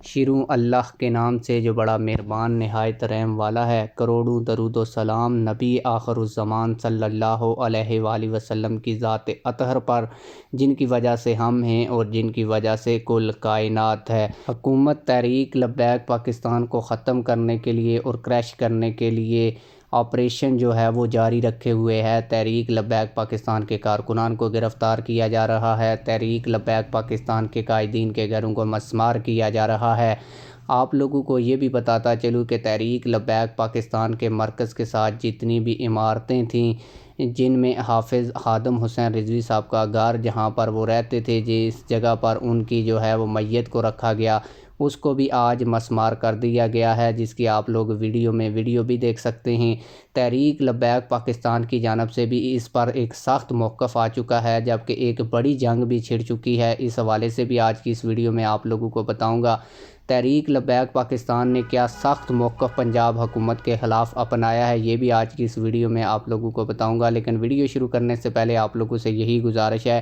شروع اللہ کے نام سے جو بڑا مہربان نہایت رحم والا ہے۔ کروڑوں درود و سلام نبی آخر الزمان صلی اللہ علیہ وآلہ وسلم کی ذات اطہر پر، جن کی وجہ سے ہم ہیں اور جن کی وجہ سے کل کائنات ہے۔ حکومت تحریک لبیک پاکستان کو ختم کرنے کے لیے اور کریش کرنے کے لیے آپریشن جو ہے وہ جاری رکھے ہوئے ہے۔ تحریک لبیک پاکستان کے کارکنان کو گرفتار کیا جا رہا ہے۔ تحریک لبیک پاکستان کے قائدین کے گھروں کو مسمار کیا جا رہا ہے۔ آپ لوگوں کو یہ بھی بتاتا چلوں کہ تحریک لبیک پاکستان کے مرکز کے ساتھ جتنی بھی عمارتیں تھیں، جن میں حافظ خادم حسین رضوی صاحب کا گھر جہاں پر وہ رہتے تھے، جس جگہ پر ان کی جو ہے وہ میت کو رکھا گیا، اس کو بھی آج مسمار کر دیا گیا ہے، جس کی آپ لوگ ویڈیو بھی دیکھ سکتے ہیں۔ تحریک لبیک پاکستان کی جانب سے بھی اس پر ایک سخت موقف آ چکا ہے، جبکہ ایک بڑی جنگ بھی چھڑ چکی ہے۔ اس حوالے سے بھی آج کی اس ویڈیو میں آپ لوگوں کو بتاؤں گا تحریک لبیک پاکستان نے کیا سخت موقف پنجاب حکومت کے خلاف اپنایا ہے، یہ بھی آج کی اس ویڈیو میں آپ لوگوں کو بتاؤں گا۔ لیکن ویڈیو شروع کرنے سے پہلے آپ لوگوں سے یہی گزارش ہے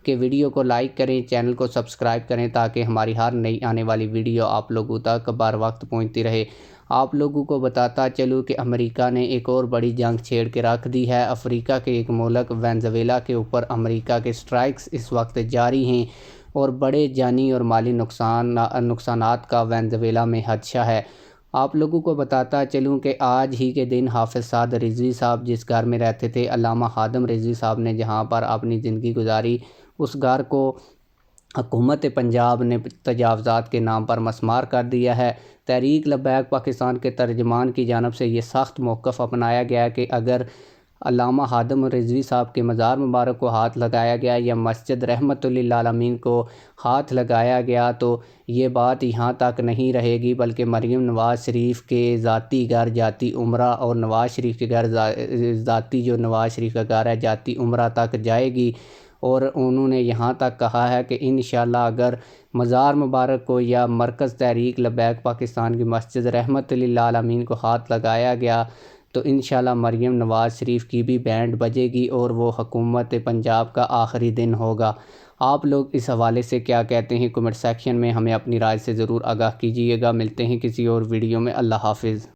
کہ ویڈیو کو لائک کریں، چینل کو سبسکرائب کریں، تاکہ ہماری ہر نئی آنے والی ویڈیو آپ لوگوں تک بر وقت پہنچتی رہے۔ آپ لوگوں کو بتاتا چلوں کہ امریکہ نے ایک اور بڑی جنگ چھیڑ کے رکھ دی ہے۔ افریقہ کے ایک ملک وینزویلا کے اوپر امریکہ کے سٹرائکس اس وقت جاری ہیں اور بڑے جانی اور مالی نقصانات کا وینزویلا میں خدشہ ہے۔ آپ لوگوں کو بتاتا چلوں کہ آج ہی کے دن حافظ سعد رضوی صاحب جس گھر میں رہتے تھے، علامہ خادم رضوی صاحب نے جہاں پر اپنی زندگی گزاری، اس گھر کو حکومت پنجاب نے تجاوزات کے نام پر مسمار کر دیا ہے۔ تحریک لبیک پاکستان کے ترجمان کی جانب سے یہ سخت موقف اپنایا گیا کہ اگر علامہ خادم رضوی صاحب کے مزار مبارک کو ہاتھ لگایا گیا یا مسجد رحمت للعالمین کو ہاتھ لگایا گیا تو یہ بات یہاں تک نہیں رہے گی، بلکہ مریم نواز شریف کے ذاتی گھر جاتی عمرہ اور نواز شریف کے گھر ذاتی جو نواز شریف کا گھر ہے جاتی عمرہ تک جائے گی۔ اور انہوں نے یہاں تک کہا ہے کہ انشاءاللہ اگر مزار مبارک کو یا مرکز تحریک لبیک پاکستان کی مسجد رحمت للعالمین کو ہاتھ لگایا گیا تو انشاءاللہ مریم نواز شریف کی بھی بینڈ بجے گی اور وہ حکومت پنجاب کا آخری دن ہوگا۔ آپ لوگ اس حوالے سے کیا کہتے ہیں؟ کمنٹ سیکشن میں ہمیں اپنی رائے سے ضرور آگاہ کیجیے گا۔ ملتے ہیں کسی اور ویڈیو میں۔ اللہ حافظ۔